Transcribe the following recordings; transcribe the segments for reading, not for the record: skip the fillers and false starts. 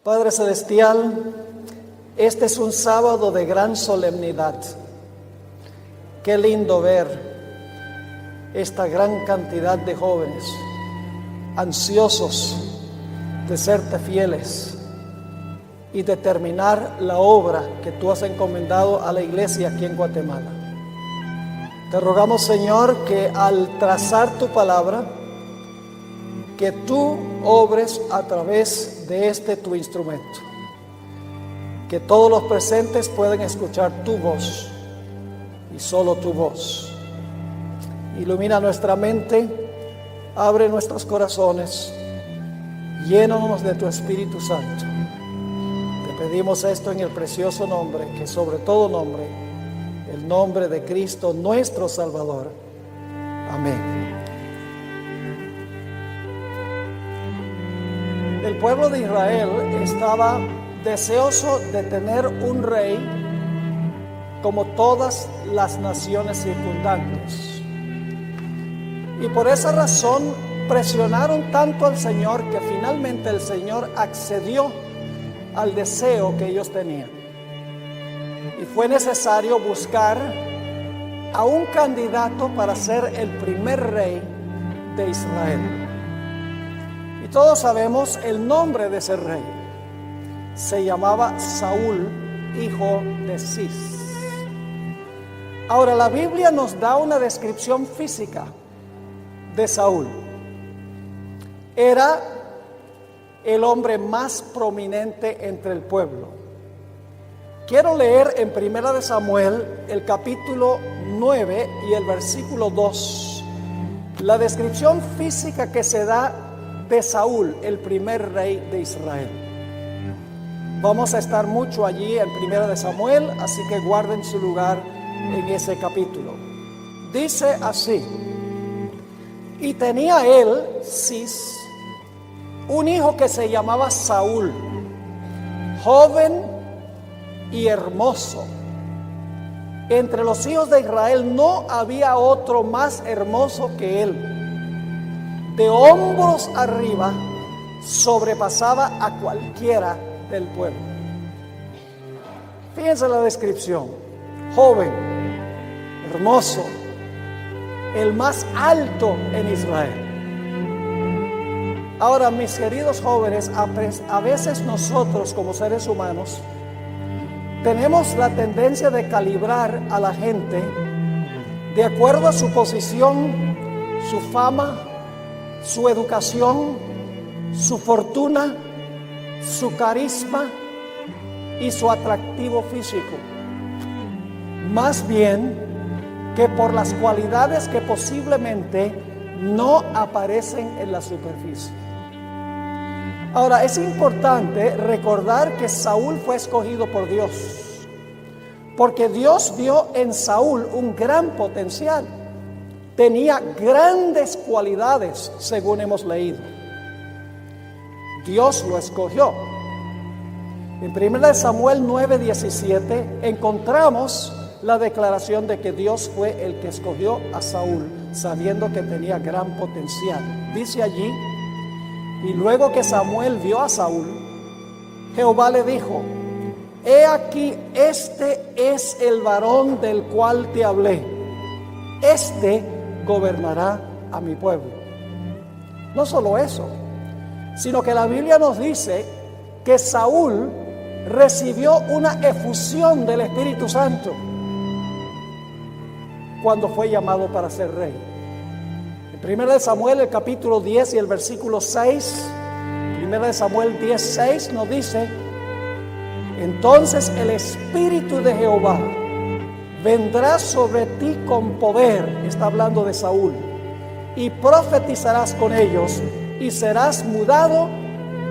Padre Celestial, este es un sábado de gran solemnidad. Qué lindo ver esta gran cantidad de jóvenes ansiosos de serte fieles y de terminar la obra que tú has encomendado a la iglesia aquí en Guatemala. Te rogamos, Señor, que al trazar tu palabra, que tú obres a través de este tu instrumento, que todos los presentes puedan escuchar tu voz y solo tu voz. Ilumina nuestra mente, abre nuestros corazones, llénanos de tu Espíritu Santo. Te pedimos esto en el precioso nombre, que sobre todo nombre, el nombre de Cristo nuestro Salvador. Amén. El pueblo de Israel estaba deseoso de tener un rey como todas las naciones circundantes. Y por esa razón presionaron tanto al Señor que finalmente el Señor accedió al deseo que ellos tenían. Y fue necesario buscar a un candidato para ser el primer rey de Israel. Y todos sabemos el nombre de ese rey. Se llamaba Saúl, hijo de Cis. Ahora, la Biblia nos da una descripción física de Saúl. Era el hombre más prominente entre el pueblo. Quiero leer en 1 de Samuel el capítulo 9 y el versículo 2, la descripción física que se da de Saúl, el primer rey de Israel. Vamos a estar mucho allí en 1 de Samuel, así que guarden su lugar en ese capítulo. Dice así: y tenía él, Cis, un hijo que se llamaba Saúl, joven y hermoso. Entre los hijos de Israel no había otro más hermoso que él. De hombros arriba sobrepasaba a cualquiera del pueblo. Fíjense la descripción: joven, hermoso, el más alto en Israel. Ahora, mis queridos jóvenes, a veces nosotros como seres humanos tenemos la tendencia de calibrar a la gente de acuerdo a su posición, su fama, su educación, su fortuna, su carisma y su atractivo físico, más bien que por las cualidades que posiblemente no aparecen en la superficie. Ahora, es importante recordar que Saúl fue escogido por Dios, porque Dios vio en Saúl un gran potencial. Tenía grandes cualidades, según hemos leído. Dios lo escogió. En 1 Samuel 9:17 encontramos la declaración de que Dios fue el que escogió a Saúl, sabiendo que tenía gran potencial. Dice allí: y luego que Samuel vio a Saúl, Jehová le dijo: he aquí, este es el varón del cual te hablé. Este gobernará a mi pueblo. No solo eso, sino que la Biblia nos dice que Saúl recibió una efusión del Espíritu Santo cuando fue llamado para ser rey. En 1 Samuel el capítulo 10 y el versículo 6, 1 Samuel 10:6 nos dice: entonces el Espíritu de Jehová vendrá sobre ti con poder, está hablando de Saúl, y profetizarás con ellos y serás mudado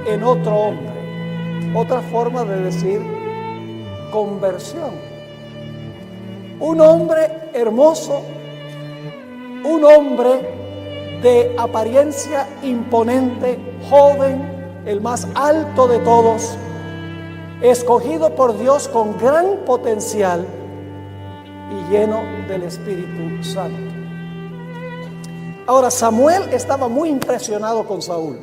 en otro hombre. Otra forma de decir conversión. Un hombre hermoso, un hombre de apariencia imponente, joven, el más alto de todos, escogido por Dios con gran potencial y lleno del Espíritu Santo. Ahora, Samuel estaba muy impresionado con Saúl.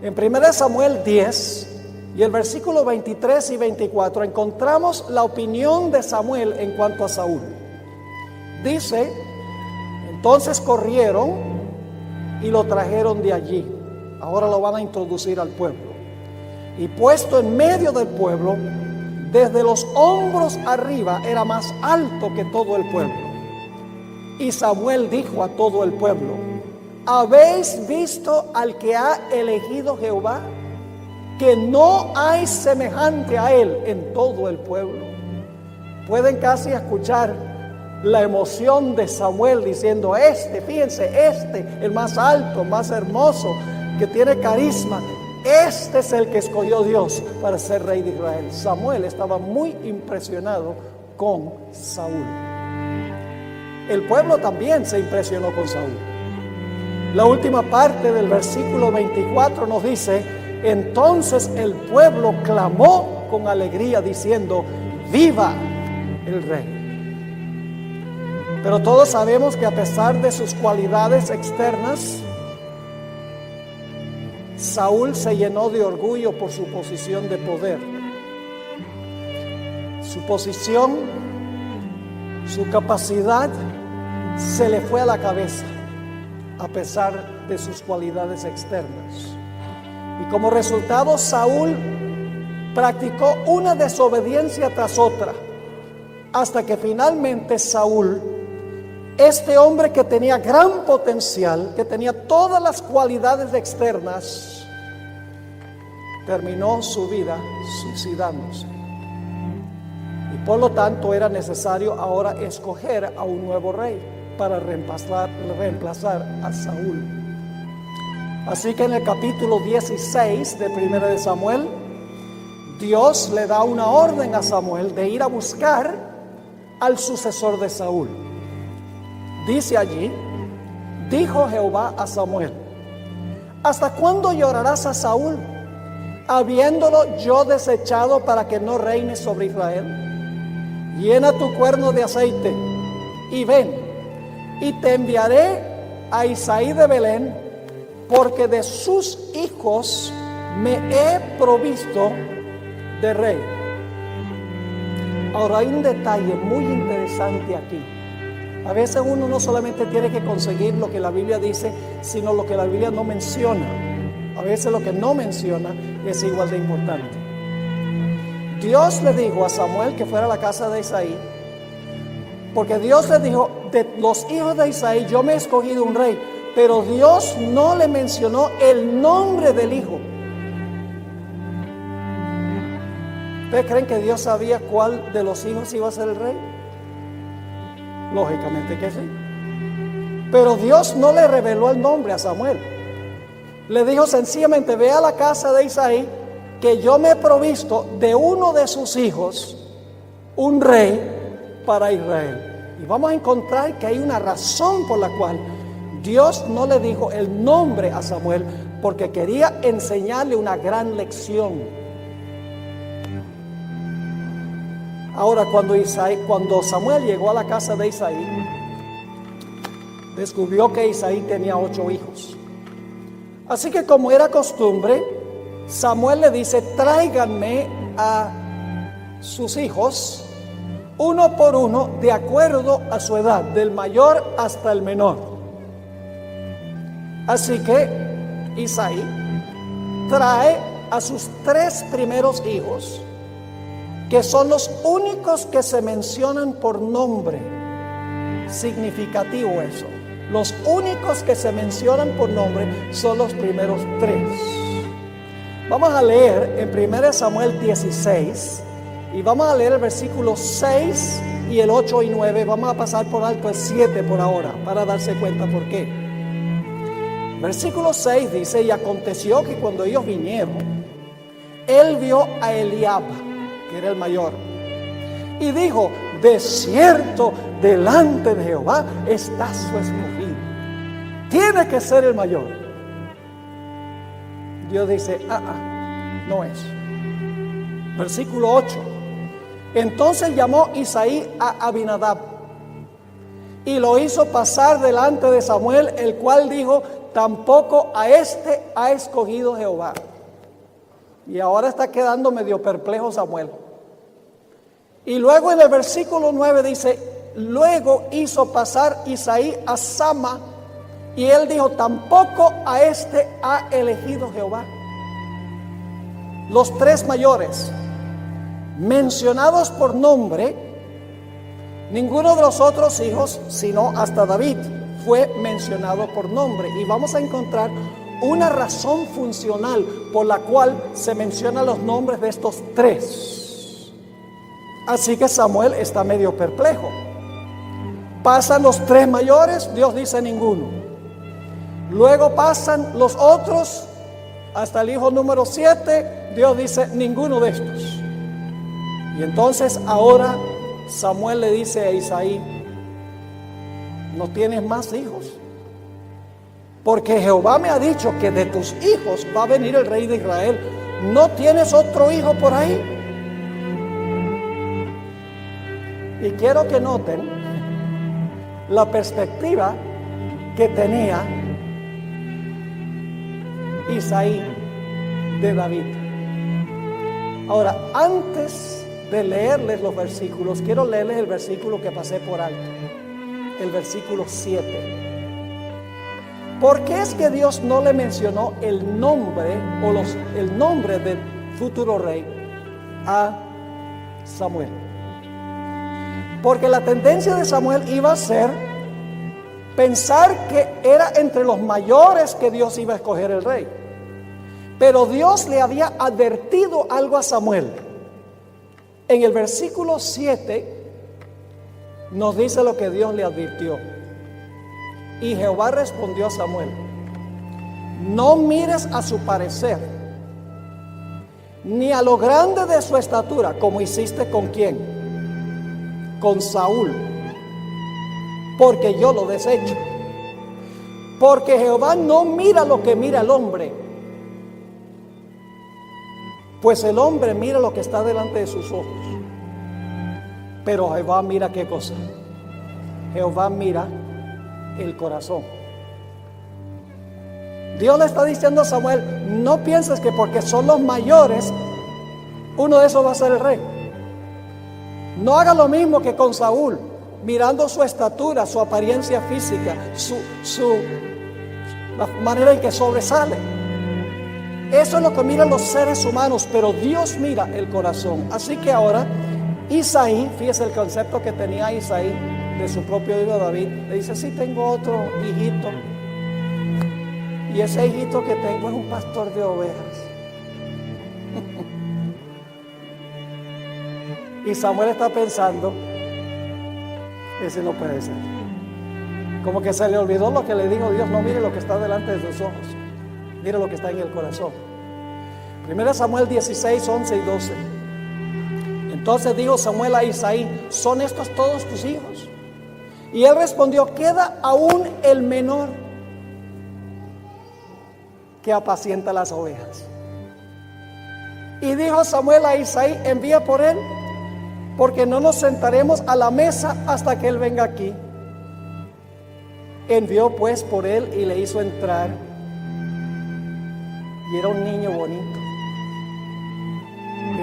En 1 Samuel 10, y el versículo 23 y 24 encontramos la opinión de Samuel en cuanto a Saúl. Dice: entonces corrieron y lo trajeron de allí. Ahora lo van a introducir al pueblo. Y puesto en medio del pueblo, desde los hombros arriba, era más alto que todo el pueblo. Y Samuel dijo a todo el pueblo: ¿habéis visto al que ha elegido Jehová? Que no hay semejante a él en todo el pueblo. Pueden casi escuchar la emoción de Samuel diciendo: fíjense, el más alto, más hermoso, que tiene carisma, este es el que escogió Dios para ser rey de Israel. Samuel estaba muy impresionado con Saúl. El pueblo también se impresionó con Saúl. La última parte del versículo 24 nos dice: entonces el pueblo clamó con alegría diciendo: ¡viva el rey! Pero todos sabemos que a pesar de sus cualidades externas, Saúl se llenó de orgullo por su posición de poder. Su posición, su capacidad se le fue a la cabeza a pesar de sus cualidades externas. Y como resultado, Saúl practicó una desobediencia tras otra, hasta que finalmente Saúl, este hombre que tenía gran potencial, que tenía todas las cualidades externas, terminó su vida suicidándose. Y por lo tanto era necesario ahora escoger a un nuevo rey para reemplazar a Saúl. Así que en el capítulo 16 de 1 de Samuel, Dios le da una orden a Samuel de ir a buscar al sucesor de Saúl. Dice allí: dijo Jehová a Samuel: ¿hasta cuándo llorarás a Saúl, habiéndolo yo desechado para que no reine sobre Israel? Llena tu cuerno de aceite y ven, y te enviaré a Isaí de Belén, porque de sus hijos me he provisto de rey. Ahora hay un detalle muy interesante aquí. A veces uno no solamente tiene que conseguir lo que la Biblia dice, sino lo que la Biblia no menciona. A veces lo que no menciona es igual de importante. Dios le dijo a Samuel que fuera a la casa de Isaí, porque Dios le dijo: de los hijos de Isaí yo me he escogido un rey. Pero Dios no le mencionó el nombre del hijo. ¿Ustedes creen que Dios sabía cuál de los hijos iba a ser el rey? Lógicamente que sí. Pero Dios no le reveló el nombre a Samuel. Le dijo sencillamente: ve a la casa de Isaí, que yo me he provisto de uno de sus hijos un rey para Israel. Y vamos a encontrar que hay una razón por la cual Dios no le dijo el nombre a Samuel, porque quería enseñarle una gran lección. Ahora, cuando Samuel llegó a la casa de Isaí, descubrió que Isaí tenía 8 hijos. Así que, como era costumbre, Samuel le dice: tráiganme a sus hijos, uno por uno, de acuerdo a su edad, del mayor hasta el menor. Así que Isaí trae a sus 3 primeros hijos, que son los únicos que se mencionan por nombre. Significativo eso. Los únicos que se mencionan por nombre son los primeros 3. Vamos a leer en 1 Samuel 16 y vamos a leer el versículo 6 y el 8 y 9. Vamos a pasar por alto el 7 por ahora, para darse cuenta por qué. Versículo 6 dice: y aconteció que cuando ellos vinieron, él vio a Eliab, que era el mayor, y dijo: de cierto, delante de Jehová está su escogido, tiene que ser el mayor. Dios dice: no es. Versículo 8: entonces llamó Isaí a Abinadab y lo hizo pasar delante de Samuel, el cual dijo: tampoco a este ha escogido Jehová. Y ahora está quedando medio perplejo Samuel. Y luego en el versículo 9 dice: luego hizo pasar Isaí a Sama, y él dijo: tampoco a este ha elegido Jehová. Los tres mayores mencionados por nombre, ninguno de los otros hijos, sino hasta David, fue mencionado por nombre. Y vamos a encontrar una razón funcional por la cual se mencionan los nombres de estos tres. Así que Samuel está medio perplejo. Pasan los tres mayores, Dios dice ninguno. Luego pasan los otros hasta el hijo número 7, Dios dice ninguno de estos. Y entonces ahora Samuel le dice a Isaí: no tienes más hijos, porque Jehová me ha dicho que de tus hijos va a venir el rey de Israel. ¿No tienes otro hijo por ahí? Y quiero que noten la perspectiva que tenía Isaí de David. Ahora, antes de leerles los versículos, quiero leerles el versículo que pasé por alto, el versículo 7. ¿Por qué es que Dios no le mencionó el nombre el nombre del futuro rey a Samuel? Porque la tendencia de Samuel iba a ser pensar que era entre los mayores que Dios iba a escoger el rey. Pero Dios le había advertido algo a Samuel. En el versículo 7 nos dice lo que Dios le advirtió. Y Jehová respondió a Samuel: no mires a su parecer, ni a lo grande de su estatura, como hiciste con ¿quién? Con Saúl, porque yo lo desecho. Porque Jehová no mira lo que mira el hombre, pues el hombre mira lo que está delante de sus ojos, pero Jehová mira ¿qué cosa? Jehová mira el corazón. Dios le está diciendo a Samuel: no pienses que porque son los mayores, uno de esos va a ser el rey. No haga lo mismo que con Saúl, mirando su estatura, su apariencia física, la manera en que sobresale. Eso es lo que miran los seres humanos, pero Dios mira el corazón. Así que ahora Isaí, fíjese el concepto que tenía Isaí de su propio hijo David. Le dice: sí, tengo otro hijito, y ese hijito que tengo es un pastor de ovejas. Y Samuel está pensando: ese no puede ser. Como que se le olvidó lo que le dijo Dios: no mire lo que está delante de sus ojos, mire lo que está en el corazón. 1 Samuel 16, 11 y 12. Entonces dijo Samuel a Isaí: ¿son estos todos tus hijos? Y él respondió: queda aún el menor, que apacienta las ovejas. Y dijo Samuel a Isaí: envía por él, porque no nos sentaremos a la mesa hasta que él venga aquí. Envió pues por él y le hizo entrar, y era un niño bonito,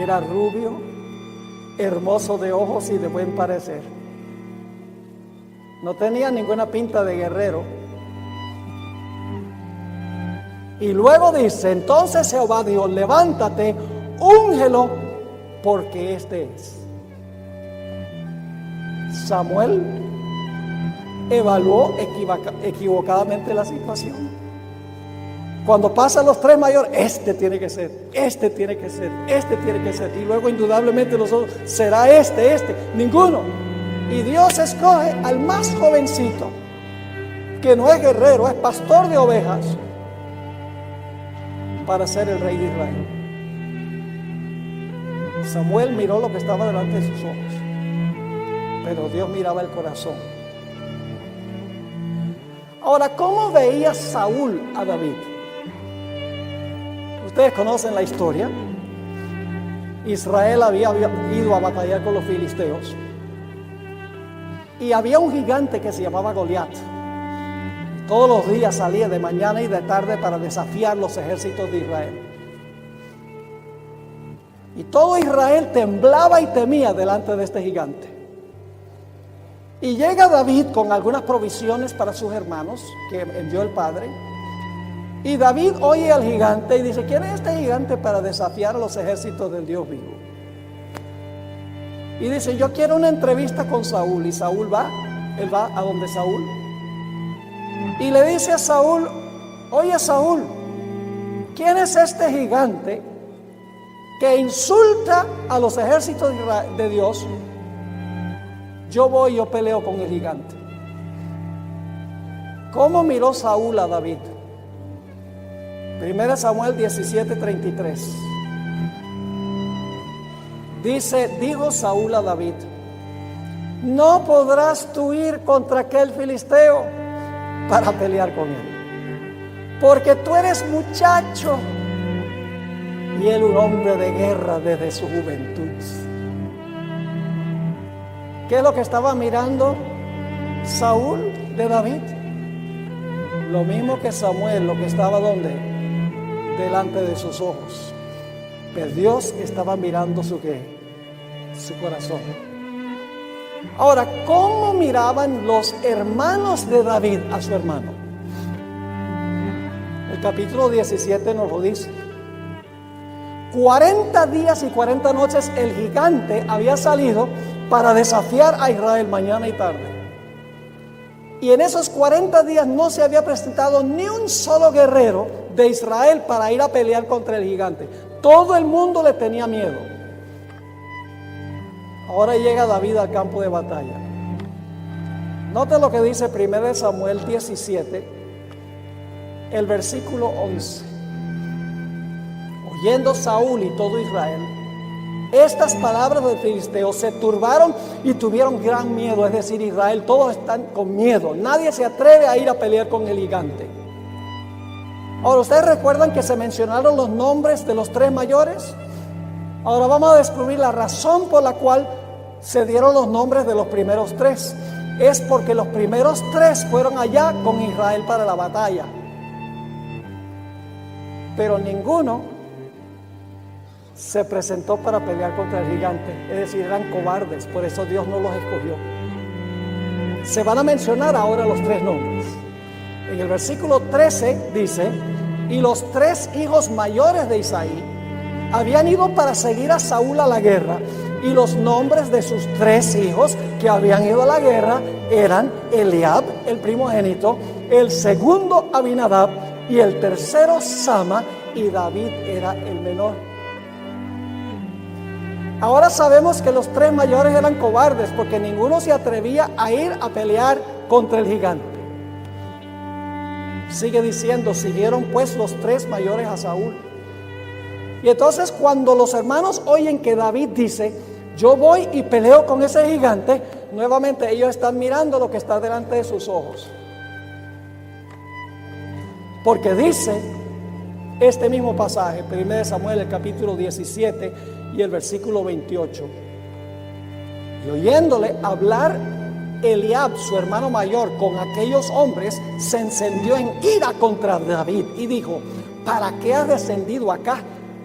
era rubio, hermoso de ojos y de buen parecer. No tenía ninguna pinta de guerrero. Y luego dice: entonces Jehová dijo: levántate, úngelo, porque este es. Samuel evaluó equivocadamente la situación. Cuando pasan los tres mayores, este tiene que ser, este tiene que ser, este tiene que ser, y luego indudablemente los otros, será este, ninguno. Y Dios escoge al más jovencito, que no es guerrero, es pastor de ovejas, para ser el rey de Israel. Samuel miró lo que estaba delante de sus ojos, pero Dios miraba el corazón. Ahora, ¿cómo veía Saúl a David? Ustedes conocen la historia. Israel había ido a batallar con los filisteos, y había un gigante que se llamaba Goliat. Todos los días salía de mañana y de tarde para desafiar los ejércitos de Israel. Y todo Israel temblaba y temía delante de este gigante. Y llega David con algunas provisiones para sus hermanos que envió el padre. Y David oye al gigante y dice: ¿quién es este gigante para desafiar a los ejércitos del Dios vivo? Y dice: yo quiero una entrevista con Saúl. Y Saúl va, él va a donde Saúl. Y le dice a Saúl: oye Saúl, ¿quién es este gigante que insulta a los ejércitos de Dios? Yo voy, yo peleo con el gigante. ¿Cómo miró Saúl a David? 1 Samuel 17:33. Dice: dijo Saúl a David: no podrás tú ir contra aquel filisteo para pelear con él, porque tú eres muchacho y él un hombre de guerra desde su juventud. ¿Qué es lo que estaba mirando Saúl de David? Lo mismo que Samuel, lo que estaba donde delante de sus ojos. Pero Dios estaba mirando su corazón. Ahora, ¿cómo miraban los hermanos de David a su hermano? El capítulo 17 nos lo dice. 40 días y 40 noches el gigante había salido para desafiar a Israel mañana y tarde. Y en esos 40 días no se había presentado ni un solo guerrero de Israel para ir a pelear contra el gigante. Todo el mundo le tenía miedo. Ahora llega David al campo de batalla. Note lo que dice 1 Samuel 17, el versículo 11. Oyendo Saúl y todo Israel estas palabras del filisteo, se turbaron y tuvieron gran miedo. Es decir, Israel, todos están con miedo. Nadie se atreve a ir a pelear con el gigante. Ahora, ¿ustedes recuerdan que se mencionaron los nombres de los tres mayores? Ahora vamos a descubrir la razón por la cual se dieron los nombres de los primeros tres. Es porque los primeros tres fueron allá con Israel para la batalla, pero ninguno se presentó para pelear contra el gigante. Es decir, eran cobardes, por eso Dios no los escogió. Se van a mencionar ahora los tres nombres. En el versículo 13 dice: y los tres hijos mayores de Isaí habían ido para seguir a Saúl a la guerra, y los nombres de sus tres hijos que habían ido a la guerra eran Eliab, el primogénito, el segundo Abinadab y el tercero Sama, y David era el menor. Ahora sabemos que los tres mayores eran cobardes porque ninguno se atrevía a ir a pelear contra el gigante. Sigue diciendo: siguieron pues los tres mayores a Saúl. Y entonces cuando los hermanos oyen que David dice: yo voy y peleo con ese gigante, nuevamente ellos están mirando lo que está delante de sus ojos. Porque dice este mismo pasaje, 1 Samuel, el capítulo 17 y el versículo 28. Y oyéndole hablar Eliab, su hermano mayor, con aquellos hombres, se encendió en ira contra David y dijo: ¿para qué has descendido acá?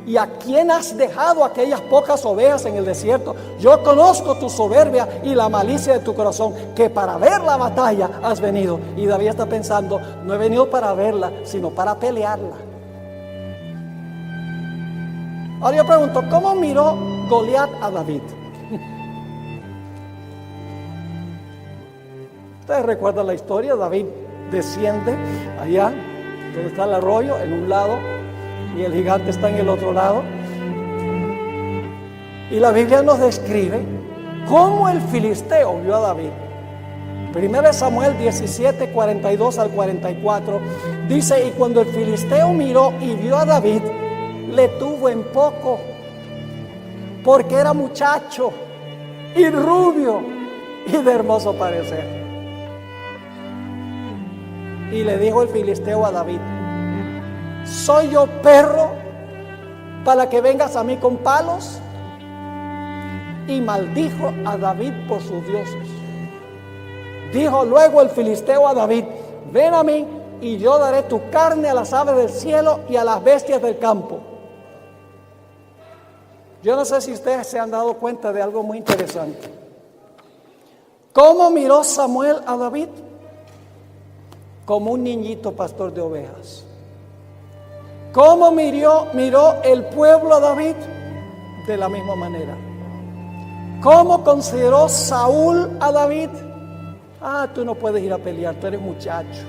¿Y a quién has dejado aquellas pocas ovejas en el desierto? Yo conozco tu soberbia y la malicia de tu corazón, que para ver la batalla has venido. Y David está pensando: no he venido para verla, sino para pelearla. Ahora yo pregunto: ¿cómo miró Goliat a David? Ustedes recuerdan la historia. David desciende allá donde está el arroyo, en un lado, y el gigante está en el otro lado. Y la Biblia nos describe cómo el filisteo vio a David. 1 Samuel 17, 42 al 44 dice: y cuando el filisteo miró y vio a David, le tuvo en poco, porque era muchacho y rubio y de hermoso parecer. Y le dijo el filisteo a David: ¿soy yo perro para que vengas a mí con palos? Y maldijo a David por sus dioses. Dijo luego el filisteo a David: ven a mí y yo daré tu carne a las aves del cielo y a las bestias del campo. Yo no sé si ustedes se han dado cuenta de algo muy interesante. ¿Cómo miró Samuel a David? Como un niñito pastor de ovejas. ¿Cómo miró el pueblo a David? De la misma manera. ¿Cómo consideró Saúl a David? Tú no puedes ir a pelear, tú eres muchacho.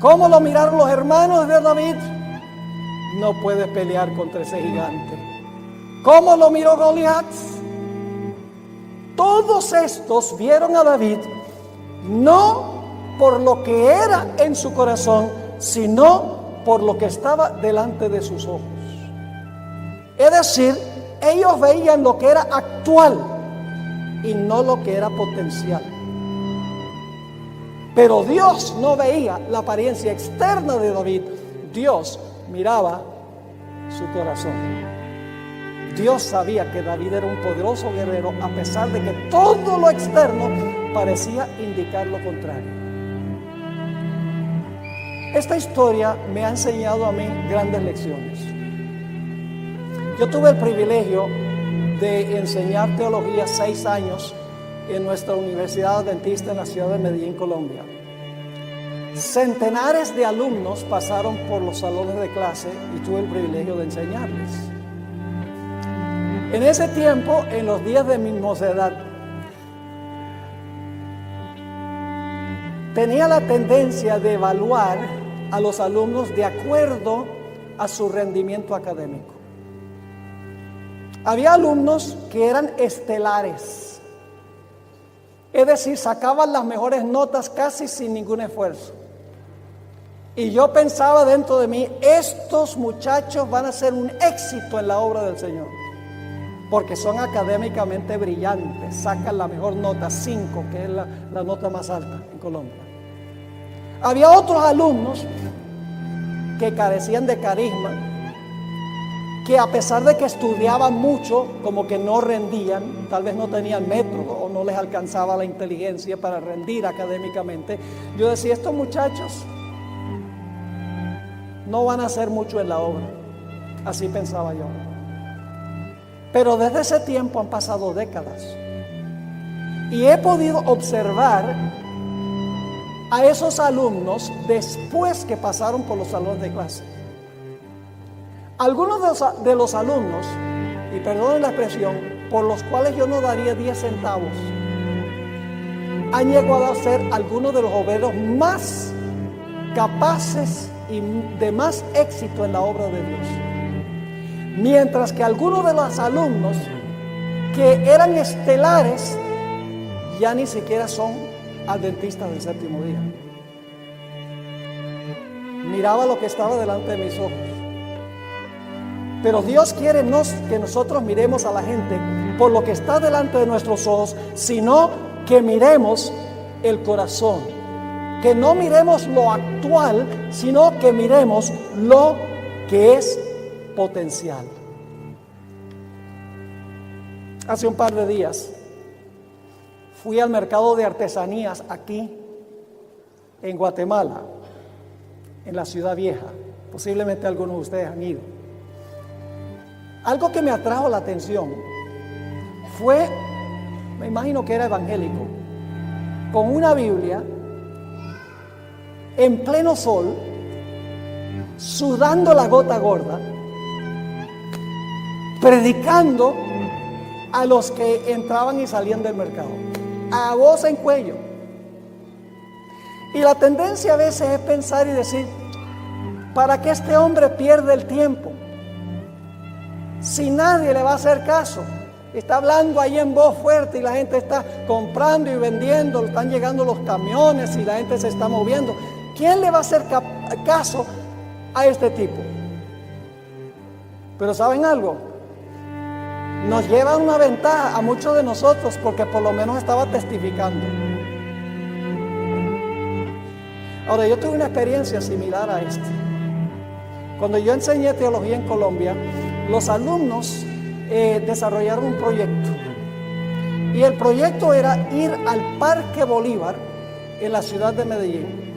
¿Cómo lo miraron los hermanos de David? No puedes pelear contra ese gigante. ¿Cómo lo miró Goliat? Todos estos vieron a David no por lo que era en su corazón, sino por lo que estaba delante de sus ojos. Es decir, ellos veían lo que era actual y no lo que era potencial. Pero Dios no veía la apariencia externa de David. Dios miraba su corazón. Dios sabía que David era un poderoso guerrero, a pesar de que todo lo externo parecía indicar lo contrario. Esta historia me ha enseñado a mí grandes lecciones. Yo tuve el privilegio de enseñar teología 6 años en nuestra Universidad Adventista en la ciudad de Medellín, Colombia. Centenares de alumnos pasaron por los salones de clase y tuve el privilegio de enseñarles. En ese tiempo, en los días de mi mocedad, tenía la tendencia de evaluar a los alumnos de acuerdo a su rendimiento académico. Había alumnos que eran estelares, es decir, sacaban las mejores notas casi sin ningún esfuerzo. Y yo pensaba dentro de mí, estos muchachos van a ser un éxito en la obra del Señor, porque son académicamente brillantes, sacan la mejor nota, 5, que es la nota más alta en Colombia. Había otros alumnos que carecían de carisma, que a pesar de que estudiaban mucho, como que no rendían, tal vez no tenían método o no les alcanzaba la inteligencia para rendir académicamente. Yo decía, estos muchachos no van a hacer mucho en la obra. Así pensaba yo. Pero desde ese tiempo han pasado décadas y he podido observar a esos alumnos después que pasaron por los salones de clase. Algunos de los alumnos, y perdonen la expresión, por los cuales yo no daría 10 centavos, han llegado a ser algunos de los obreros más capaces y de más éxito en la obra de Dios. Mientras que algunos de los alumnos que eran estelares ya ni siquiera son adventistas del séptimo día. Miraba lo que estaba delante de mis ojos. Pero Dios quiere que nosotros miremos a la gente por lo que está delante de nuestros ojos, sino que miremos el corazón. Que no miremos lo actual, sino que miremos lo que es potencial. Hace un par de días fui al mercado de artesanías aquí en Guatemala, en la ciudad vieja. Posiblemente algunos de ustedes han ido. Algo que me atrajo la atención fue, me imagino que era evangélico, con una Biblia en pleno sol, sudando la gota gorda, predicando a los que entraban y salían del mercado, a voz en cuello. Y la tendencia a veces es pensar y decir, ¿para qué este hombre pierde el tiempo? Si nadie le va a hacer caso, está hablando ahí en voz fuerte y la gente está comprando y vendiendo, están llegando los camiones y la gente se está moviendo. ¿Quién le va a hacer caso a este tipo? Pero ¿saben algo? Nos lleva una ventaja a muchos de nosotros porque por lo menos estaba testificando. Ahora, yo tuve una experiencia similar a esta. Cuando yo enseñé teología en Colombia, los alumnos desarrollaron un proyecto. Y el proyecto era ir al Parque Bolívar en la ciudad de Medellín,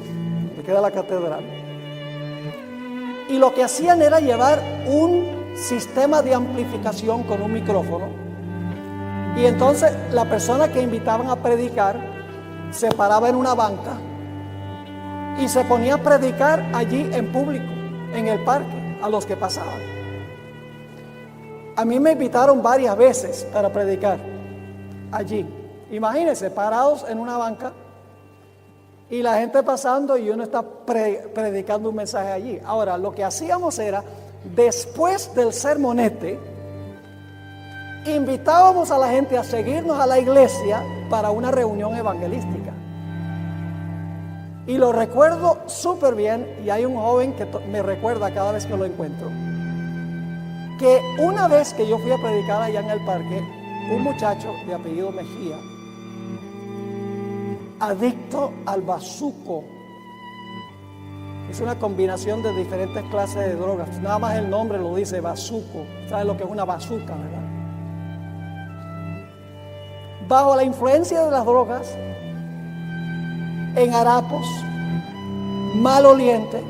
donde queda la catedral. Y lo que hacían era llevar un sistema de amplificación con un micrófono. Y entonces la persona que invitaban a predicar se paraba en una banca y se ponía a predicar allí en público, en el parque, a los que pasaban. A mí me invitaron varias veces para predicar allí. Imagínense, parados en una banca y la gente pasando y uno está predicando un mensaje allí. Ahora, lo que hacíamos era, después del sermonete, invitábamos a la gente a seguirnos a la iglesia para una reunión evangelística. Y lo recuerdo súper bien, y hay un joven que me recuerda cada vez que lo encuentro, que una vez que yo fui a predicar allá en el parque, un muchacho de apellido Mejía, adicto al bazuco, es una combinación de diferentes clases de drogas, nada más el nombre lo dice, bazuco. ¿Sabe lo que es una bazuca, verdad? Bajo la influencia de las drogas, en harapos, maloliente,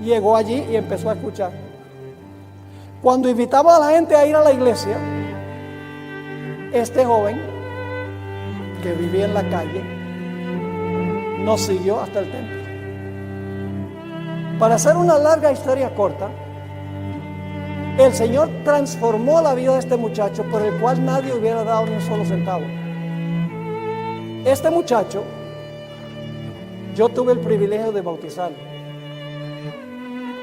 llegó allí y empezó a escuchar. Cuando invitamos a la gente a ir a la iglesia, este joven que vivía en la calle nos siguió hasta el templo. Para hacer una larga historia corta, el Señor transformó la vida de este muchacho por el cual nadie hubiera dado ni un solo centavo. Este muchacho, yo tuve el privilegio de bautizarlo.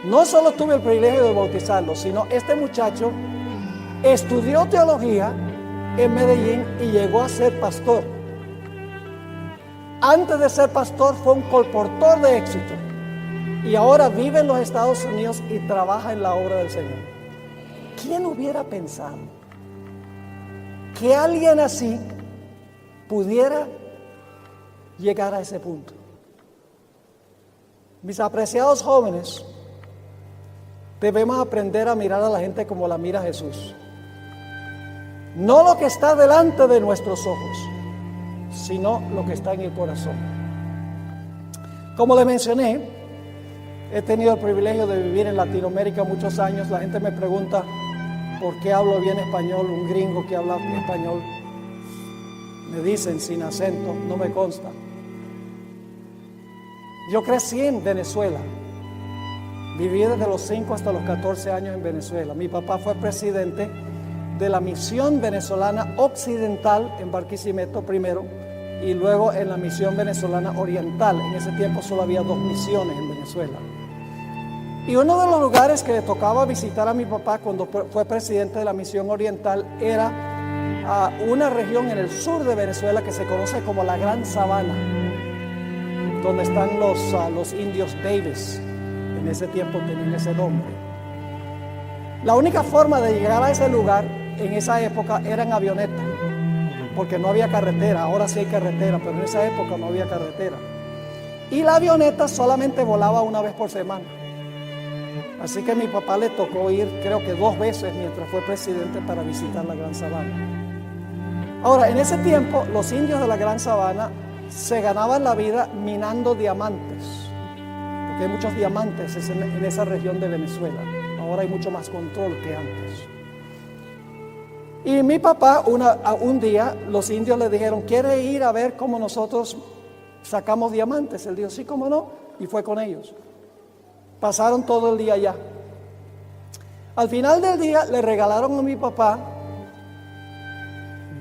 No solo tuve el privilegio de bautizarlo, sino este muchacho estudió teología en Medellín y llegó a ser pastor. Antes de ser pastor fue un colportor de éxito y ahora vive en los Estados Unidos y trabaja en la obra del Señor. ¿Quién hubiera pensado que alguien así pudiera llegar a ese punto? Mis apreciados jóvenes, debemos aprender a mirar a la gente como la mira Jesús. No lo que está delante de nuestros ojos, sino lo que está en el corazón. Como le mencioné, he tenido el privilegio de vivir en Latinoamérica muchos años. La gente me pregunta por qué hablo bien español, un gringo que habla español. Me dicen sin acento, no me consta. Yo crecí en Venezuela. Viví desde los 5 hasta los 14 años en Venezuela. Mi papá fue presidente de la misión venezolana occidental en Barquisimeto primero y luego en la misión venezolana oriental. En ese tiempo solo había 2 misiones en Venezuela. Y uno de los lugares que le tocaba visitar a mi papá cuando fue presidente de la misión oriental era una región en el sur de Venezuela que se conoce como la Gran Sabana, donde están los indios Davis. En ese tiempo tenían ese nombre. La única forma de llegar a ese lugar en esa época era en avioneta, porque no había carretera. Ahora sí hay carretera, pero en esa época no había carretera. Y la avioneta solamente volaba una vez por semana. Así que a mi papá le tocó ir, creo que 2 veces mientras fue presidente, para visitar la Gran Sabana. Ahora, en ese tiempo, los indios de la Gran Sabana se ganaban la vida minando diamantes, porque hay muchos diamantes en esa región de Venezuela. Ahora hay mucho más control que antes. Y mi papá, un día, los indios le dijeron, ¿quiere ir a ver cómo nosotros sacamos diamantes? Él dijo, sí, cómo no, y fue con ellos. Pasaron todo el día allá. Al final del día le regalaron a mi papá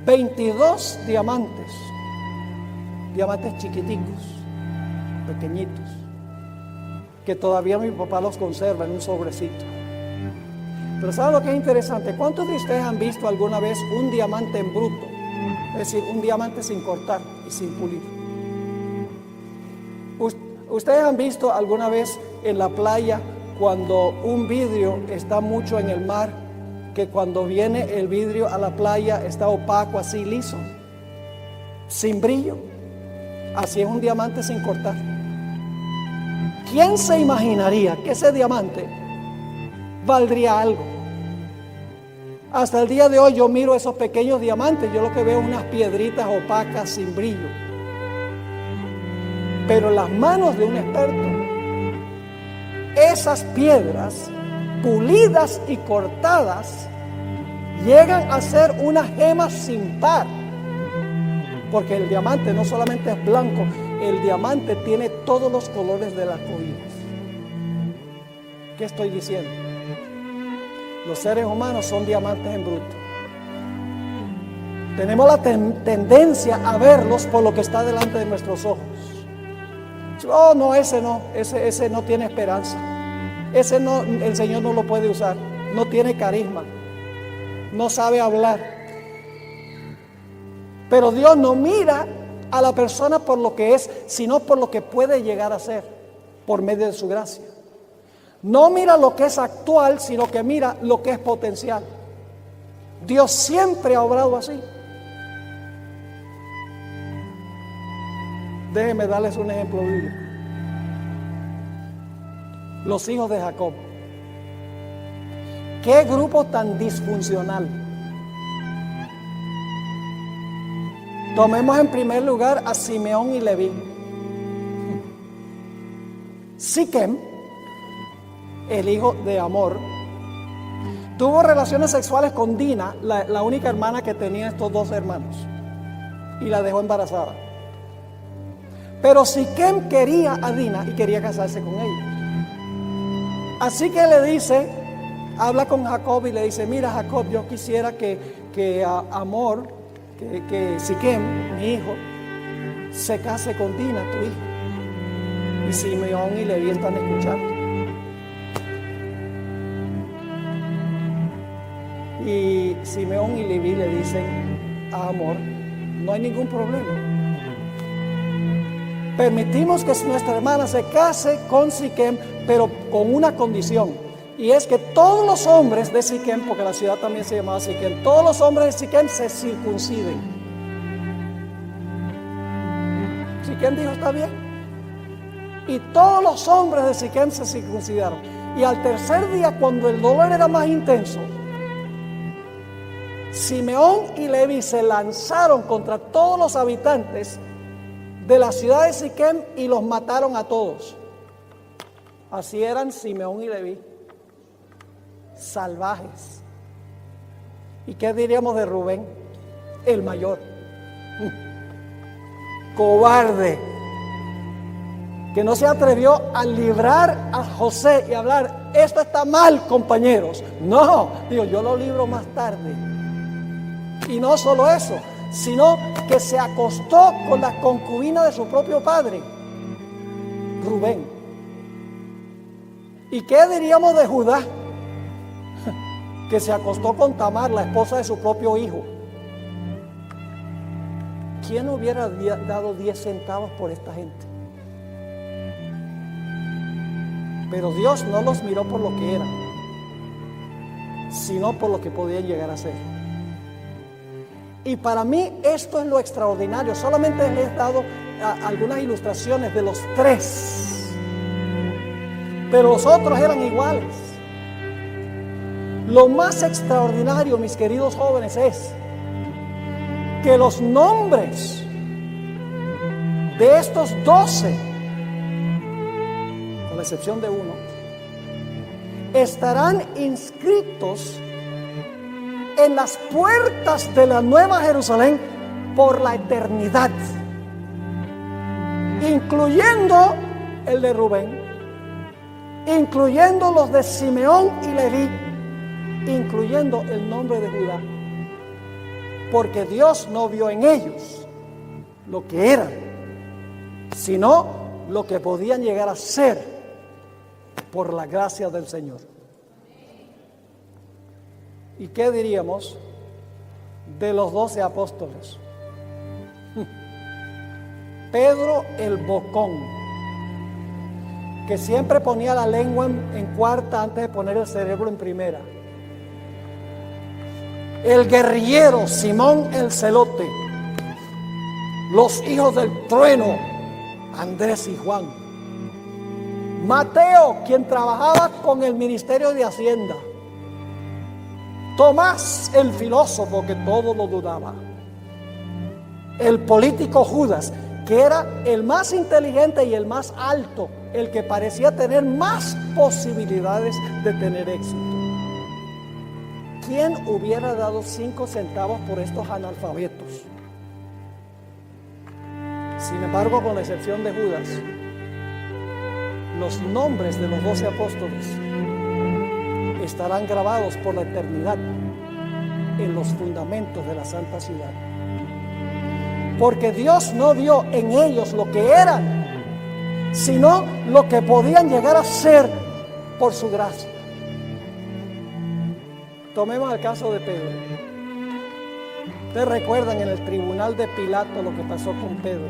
22 diamantes chiquiticos, pequeñitos, que todavía mi papá los conserva en un sobrecito. Pero ¿saben lo que es interesante? ¿Cuántos de ustedes han visto alguna vez un diamante en bruto? Es decir, un diamante sin cortar y sin pulir. ¿Ustedes han visto alguna vez en la playa cuando un vidrio está mucho en el mar, que cuando viene el vidrio a la playa está opaco, así liso, sin brillo? Así es un diamante sin cortar. ¿Quién se imaginaría que ese diamante valdría algo? Hasta el día de hoy yo miro esos pequeños diamantes, yo lo que veo es unas piedritas opacas sin brillo. Pero en las manos de un experto, esas piedras pulidas y cortadas, llegan a ser una gema sin par. Porque el diamante no solamente es blanco, el diamante tiene todos los colores del arco iris. ¿Qué estoy diciendo? Los seres humanos son diamantes en bruto. Tenemos la tendencia a verlos por lo que está delante de nuestros ojos. Oh, no, ese no tiene esperanza. Ese no, el Señor no lo puede usar. No tiene carisma. No sabe hablar. Pero Dios no mira a la persona por lo que es, sino por lo que puede llegar a ser, por medio de su gracia. No mira lo que es actual, sino que mira lo que es potencial. Dios siempre ha obrado así. Déjenme darles un ejemplo bíblico. Los hijos de Jacob. ¿Qué grupo tan disfuncional? Tomemos en primer lugar a Simeón y Leví. Siquem, el hijo de Hamor, tuvo relaciones sexuales con Dina, la única hermana que tenía estos dos hermanos, y la dejó embarazada. Pero Siquem quería a Dina y quería casarse con ella. Así que le dice, habla con Jacob y le dice: mira, Jacob, yo quisiera que Hamor, que Siquem, mi hijo, se case con Dina, tu hija. Y Simeón y Leví están escuchando. Y Simeón y Leví le dicen a Hamor: no hay ningún problema. Permitimos que nuestra hermana se case con Siquem, pero con una condición. Y es que todos los hombres de Siquem, porque la ciudad también se llamaba Siquem, todos los hombres de Siquem se circunciden. Siquem dijo: está bien. Y todos los hombres de Siquem se circuncidaron. Y al tercer día, cuando el dolor era más intenso, Simeón y Leví se lanzaron contra todos los habitantes de la ciudad de Siquem y los mataron a todos. Así eran Simeón y Leví, salvajes. ¿Y qué diríamos de Rubén, el mayor? Cobarde, que no se atrevió a librar a José y hablar: esto está mal, compañeros. No, digo, yo lo libro más tarde. Y no solo eso, sino que se acostó con la concubina de su propio padre, Rubén. ¿Y qué diríamos de Judá? Que se acostó con Tamar, la esposa de su propio hijo. ¿Quién hubiera dado 10 centavos por esta gente? Pero Dios no los miró por lo que eran, sino por lo que podían llegar a ser. Y para mí esto es lo extraordinario. Solamente les he dado algunas ilustraciones de los tres, pero los otros eran iguales. Lo más extraordinario, mis queridos jóvenes, es que los nombres de estos 12, con la excepción de uno, estarán inscritos en las puertas de la Nueva Jerusalén por la eternidad, incluyendo el de Rubén, incluyendo los de Simeón y Leví, incluyendo el nombre de Judá, porque Dios no vio en ellos lo que eran, sino lo que podían llegar a ser por la gracia del Señor. ¿Y qué diríamos de los 12 apóstoles? Pedro el bocón, que siempre ponía la lengua en cuarta antes de poner el cerebro en primera. El guerrillero Simón el celote. Los hijos del trueno, Andrés y Juan. Mateo, quien trabajaba con el ministerio de Hacienda. Tomás, el filósofo, que todo lo dudaba. El político Judas, que era el más inteligente y el más alto el que parecía tener más posibilidades de tener éxito. ¿Quién hubiera dado 5 centavos por estos analfabetos? Sin embargo, con la excepción de Judas, los nombres de los 12 apóstoles estarán grabados por la eternidad en los fundamentos de la santa ciudad. Porque Dios no vio en ellos lo que eran, sino lo que podían llegar a ser por su gracia. Tomemos el caso de Pedro. Ustedes recuerdan en el tribunal de Pilato lo que pasó con Pedro.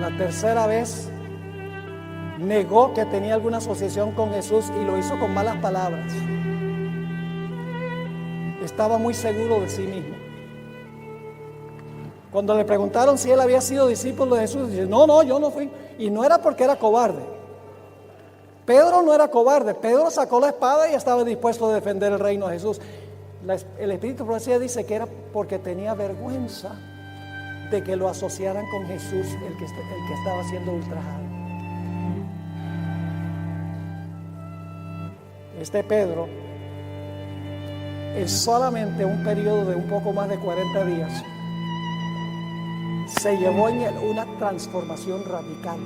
La tercera vez negó que tenía alguna asociación con Jesús y lo hizo con malas palabras. Estaba muy seguro de sí mismo. Cuando le preguntaron si él había sido discípulo de Jesús, dice: no, yo no fui. Y no era porque era cobarde. Pedro no era cobarde. Pedro sacó la espada y estaba dispuesto a defender el reino de Jesús. El Espíritu de Profecía dice que era porque tenía vergüenza de que lo asociaran con Jesús, el que estaba siendo ultrajado. Este Pedro, en solamente un periodo de un poco más de 40 días, se llevó en él una transformación radical.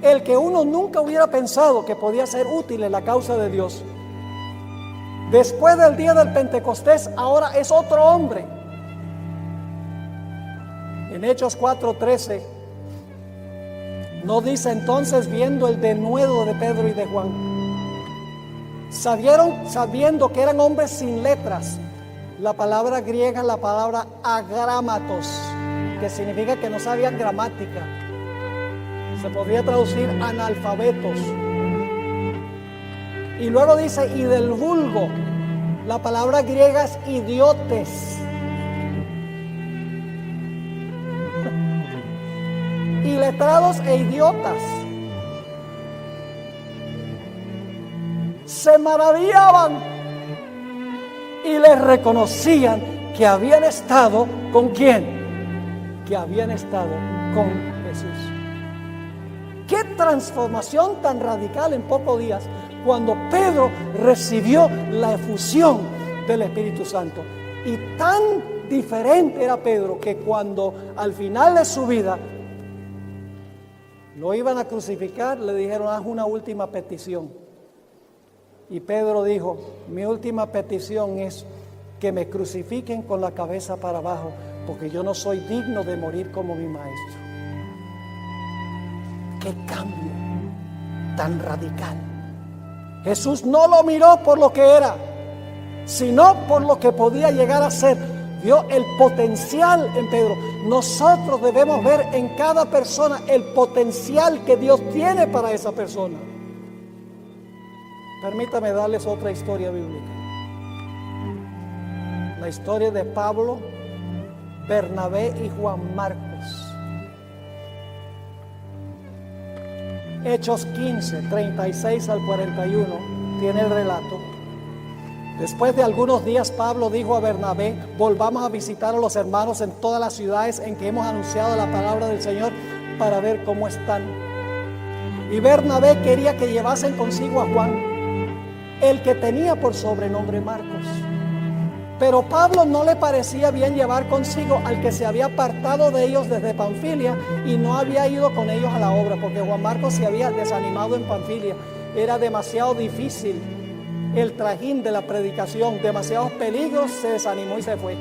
El que uno nunca hubiera pensado que podía ser útil en la causa de Dios, después del día del Pentecostés, ahora es otro hombre. En Hechos 4:13 no dice: entonces, viendo el denuedo de Pedro y de Juan, sabiendo que eran hombres sin letras. La palabra griega, la palabra agrámatos, que significa que no sabían gramática. Se podría traducir analfabetos. Y luego dice: y del vulgo, la palabra griega es idiotes. Iletrados e idiotas. Se maravillaban y les reconocían que habían estado ¿con quién? Que habían estado con Jesús. ¡Qué transformación tan radical en pocos días! Cuando Pedro recibió la efusión del Espíritu Santo. Y tan diferente era Pedro que cuando al final de su vida lo iban a crucificar, le dijeron: haz una última petición. Y Pedro dijo: mi última petición es que me crucifiquen con la cabeza para abajo, porque yo no soy digno de morir como mi maestro. ¡Qué cambio tan radical! Jesús no lo miró por lo que era, sino por lo que podía llegar a ser. Vio el potencial en Pedro. Nosotros debemos ver en cada persona el potencial que Dios tiene para esa persona. Permítame darles otra historia bíblica. La historia de Pablo, Bernabé y Juan Marcos. Hechos 15, 36 al 41, tiene el relato. Después de algunos días, Pablo dijo a Bernabé: volvamos a visitar a los hermanos en todas las ciudades en que hemos anunciado la palabra del Señor, para ver cómo están. Y Bernabé quería que llevasen consigo a Juan, el que tenía por sobrenombre Marcos. Pero Pablo no le parecía bien llevar consigo al que se había apartado de ellos desde Panfilia y no había ido con ellos a la obra, porque Juan Marcos se había desanimado en Panfilia. Era demasiado difícil el trajín de la predicación, demasiados peligros, se desanimó y se fue.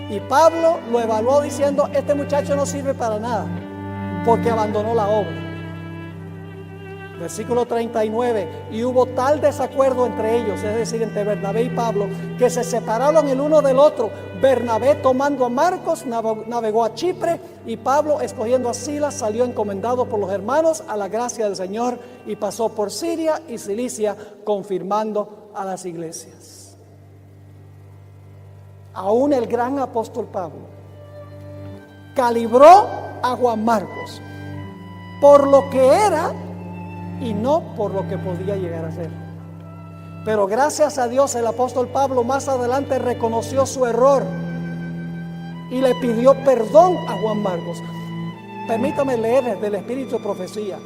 Y Pablo lo evaluó diciendo: este muchacho no sirve para nada, porque abandonó la obra. Versículo 39: y hubo tal desacuerdo entre ellos, es decir, entre Bernabé y Pablo, que se separaron el uno del otro. Bernabé, tomando a Marcos, navegó a Chipre, y Pablo, escogiendo a Silas, salió encomendado por los hermanos a la gracia del Señor, y pasó por Siria y Cilicia, confirmando a las iglesias. Aún el gran apóstol Pablo calibró a Juan Marcos por lo que era y no por lo que podía llegar a ser. Pero gracias a Dios, el apóstol Pablo más adelante reconoció su error y le pidió perdón a Juan Marcos. Permítame leer del Espíritu de Profecía.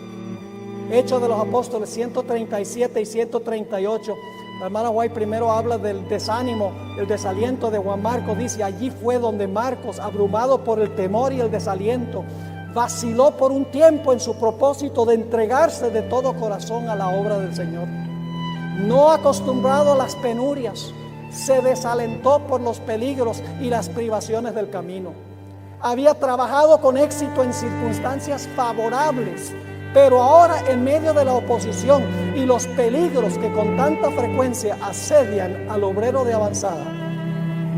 Hechos de los Apóstoles 137 y 138. La hermana White primero habla del desánimo, el desaliento de Juan Marcos. Dice, allí fue donde Marcos, abrumado por el temor y el desaliento, vaciló por un tiempo en su propósito de entregarse de todo corazón a la obra del Señor. No acostumbrado a las penurias, se desalentó por los peligros y las privaciones del camino. Había trabajado con éxito en circunstancias favorables, pero ahora en medio de la oposición y los peligros que con tanta frecuencia asedian al obrero de avanzada,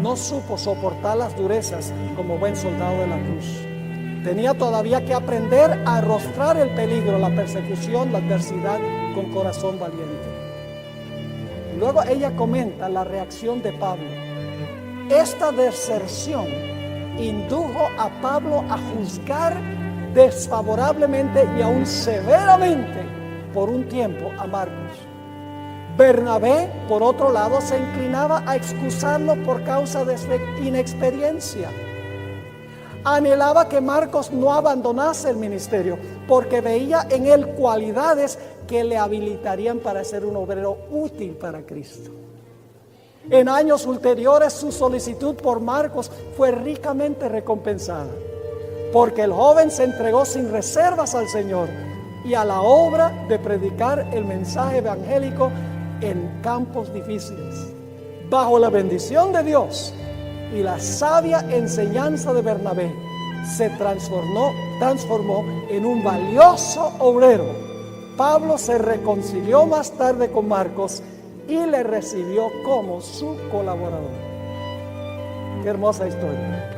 no supo soportar las durezas como buen soldado de la cruz. Tenía todavía que aprender a arrostrar el peligro, la persecución, la adversidad con corazón valiente. Luego ella comenta la reacción de Pablo. Esta deserción indujo a Pablo a juzgar desfavorablemente y aún severamente por un tiempo a Marcos. Bernabé, por otro lado, se inclinaba a excusarlo por causa de su inexperiencia. Anhelaba que Marcos no abandonase el ministerio porque veía en él cualidades que le habilitarían para ser un obrero útil para Cristo. En años ulteriores su solicitud por Marcos fue ricamente recompensada, porque el joven se entregó sin reservas al Señor y a la obra de predicar el mensaje evangélico en campos difíciles. Bajo la bendición de Dios y la sabia enseñanza de Bernabé, se transformó en un valioso obrero. Pablo se reconcilió más tarde con Marcos y le recibió como su colaborador. Qué hermosa historia.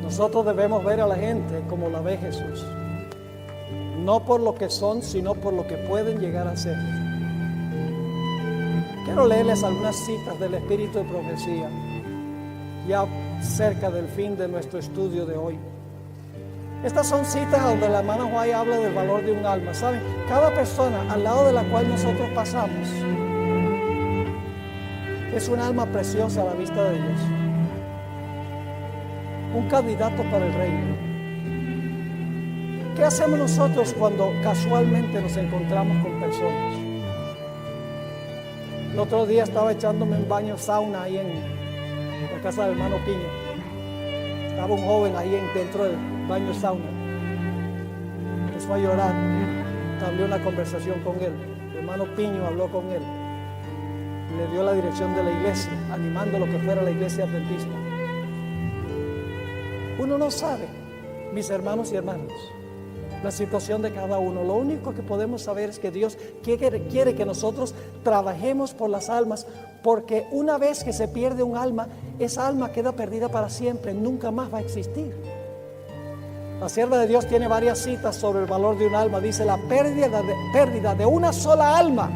Nosotros debemos ver a la gente como la ve Jesús, no por lo que son, sino por lo que pueden llegar a ser. Quiero leerles algunas citas del Espíritu de Profecía, ya cerca del fin de nuestro estudio de hoy. Estas son citas donde la hermana White habla del valor de un alma. ¿Saben? Cada persona al lado de la cual nosotros pasamos es un alma preciosa a la vista de Dios, un candidato para el reino. ¿Qué hacemos nosotros cuando casualmente nos encontramos con personas? El otro día estaba echándome un baño sauna ahí en la casa del hermano Piño. Estaba un joven ahí dentro del baño sauna. Empezó a llorar. Hablé una conversación con él. El hermano Piño habló con él. Le dio la dirección de la iglesia, animándolo que fuera a la iglesia adventista. Uno no sabe, mis hermanos y hermanas, la situación de cada uno. Lo único que podemos saber es que Dios quiere que nosotros trabajemos por las almas, porque una vez que se pierde un alma, esa alma queda perdida para siempre, nunca más va a existir. La sierva de Dios tiene varias citas sobre el valor de un alma. Dice, la pérdida de una sola alma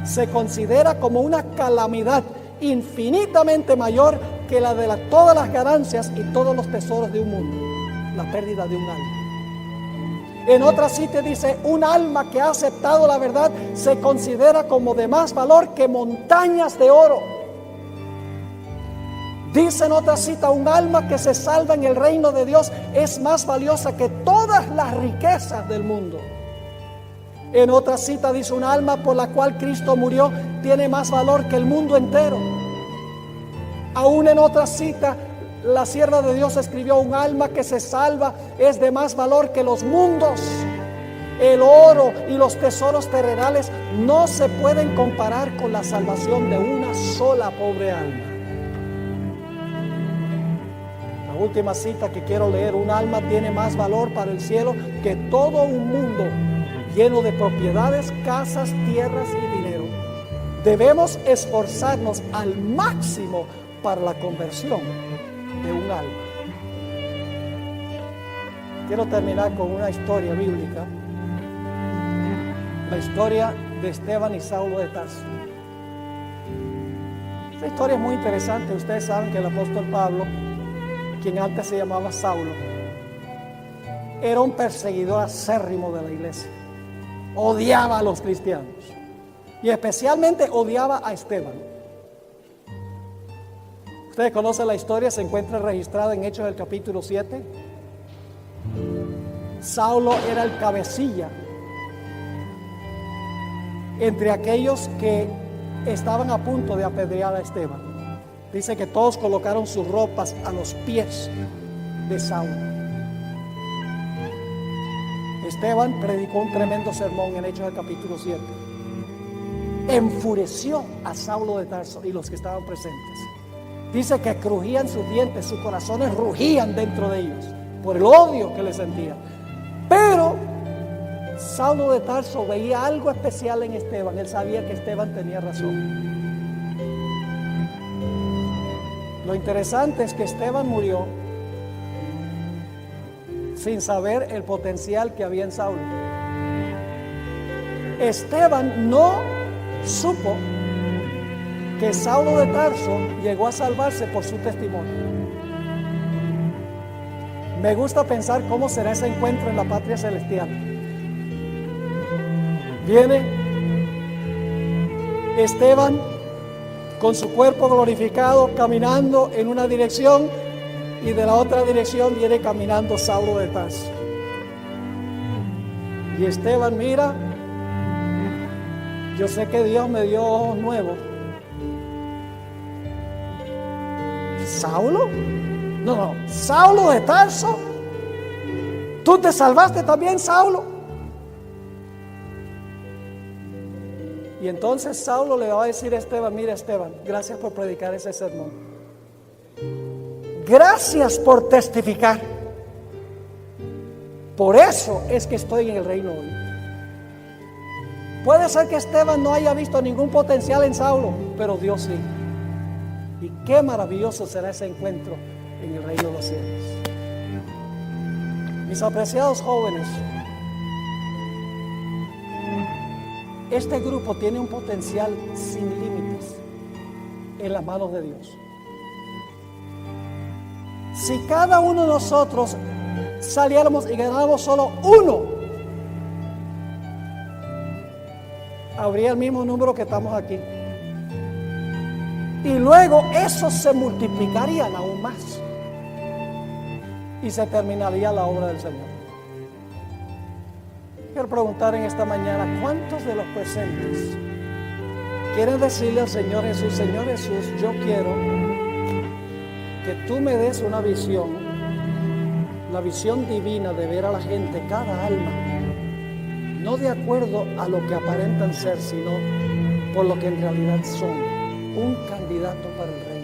se considera como una calamidad infinitamente mayor que la de todas las ganancias y todos los tesoros de un mundo. La pérdida de un alma. En otra cita dice, un alma que ha aceptado la verdad se considera como de más valor que montañas de oro. Dice en otra cita, un alma que se salva en el reino de Dios es más valiosa que todas las riquezas del mundo. En otra cita dice, un alma por la cual Cristo murió tiene más valor que el mundo entero. Aún en otra cita, la sierva de Dios escribió, un alma que se salva es de más valor que los mundos. El oro y los tesoros terrenales no se pueden comparar con la salvación de una sola pobre alma. La última cita que quiero leer, un alma tiene más valor para el cielo que todo un mundo lleno de propiedades, casas, tierras y dinero. Debemos esforzarnos al máximo para la conversión de un alma. Quiero terminar con una historia bíblica, la historia de Esteban y Saulo de Tarso. Esta historia es muy interesante. Ustedes saben que el apóstol Pablo, quien antes se llamaba Saulo, era un perseguidor acérrimo de la iglesia. Odiaba a los cristianos y especialmente odiaba a Esteban. Ustedes conocen la historia, se encuentra registrada en Hechos del capítulo 7. Saulo era el cabecilla entre aquellos que estaban a punto de apedrear a Esteban. Dice que todos colocaron sus ropas a los pies de Saulo. Esteban predicó un tremendo sermón en Hechos del capítulo 7. Enfureció a Saulo de Tarso y los que estaban presentes. Dice que crujían sus dientes, sus corazones rugían dentro de ellos por el odio que le sentían. Pero Saulo de Tarso veía algo especial en Esteban. Él sabía que Esteban tenía razón. Lo interesante es que Esteban murió sin saber el potencial que había en Saulo. Esteban no supo que Saulo de Tarso llegó a salvarse por su testimonio. Me gusta pensar cómo será ese encuentro en la patria celestial. Viene Esteban con su cuerpo glorificado caminando en una dirección y de la otra dirección viene caminando Saulo de Tarso. Y Esteban mira, yo sé que Dios me dio ojos nuevos. ¿Saulo? No, Saulo de Tarso. ¿Tú te salvaste también, Saulo? Y entonces Saulo le va a decir a Esteban, mira Esteban, gracias por predicar ese sermón. Gracias por testificar. Por eso es que estoy en el reino hoy. Puede ser que Esteban no haya visto ningún potencial en Saulo, pero Dios sí. Y qué maravilloso será ese encuentro en el reino de los cielos. Mis apreciados jóvenes, este grupo tiene un potencial sin límites en las manos de Dios. Si cada uno de nosotros saliéramos y ganáramos solo uno, habría el mismo número que estamos aquí. Y luego eso se multiplicarían aún más. Y se terminaría la obra del Señor. Quiero preguntar en esta mañana, ¿cuántos de los presentes quieren decirle al Señor Jesús, Señor Jesús, yo quiero que tú me des una visión, la visión divina de ver a la gente, cada alma, no de acuerdo a lo que aparentan ser, sino por lo que en realidad son, un candidato para el reino?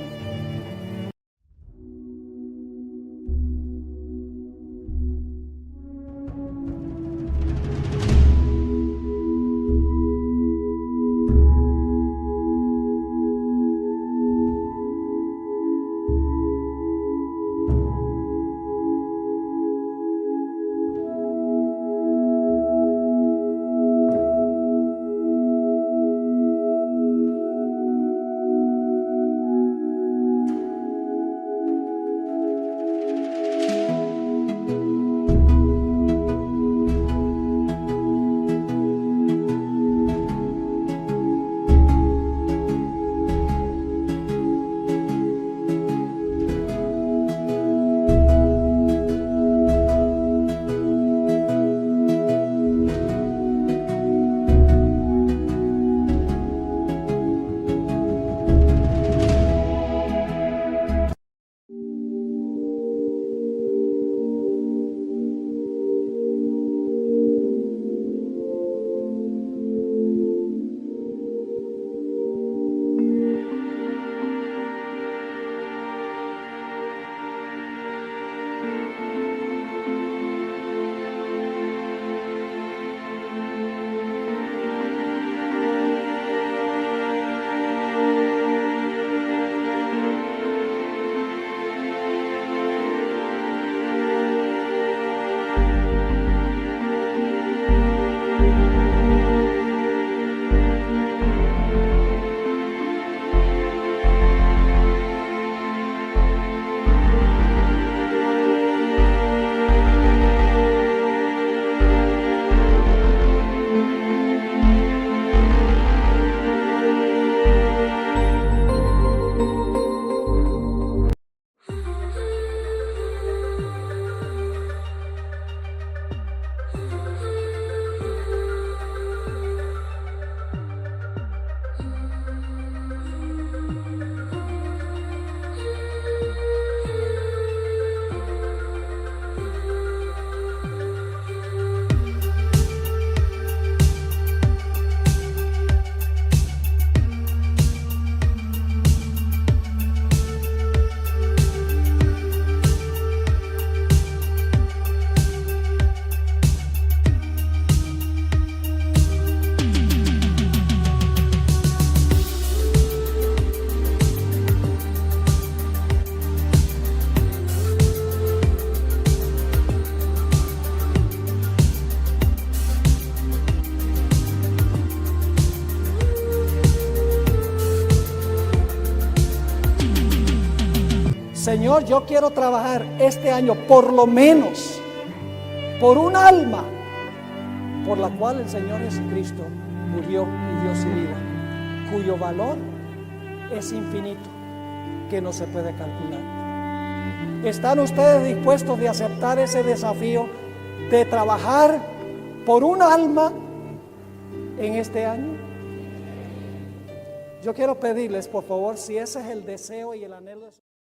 Señor, yo quiero trabajar este año por lo menos por un alma por la cual el Señor Jesucristo murió y dio su vida, cuyo valor es infinito, que no se puede calcular. ¿Están ustedes dispuestos de aceptar ese desafío de trabajar por un alma en este año? Yo quiero pedirles, por favor, si ese es el deseo y el anhelo de su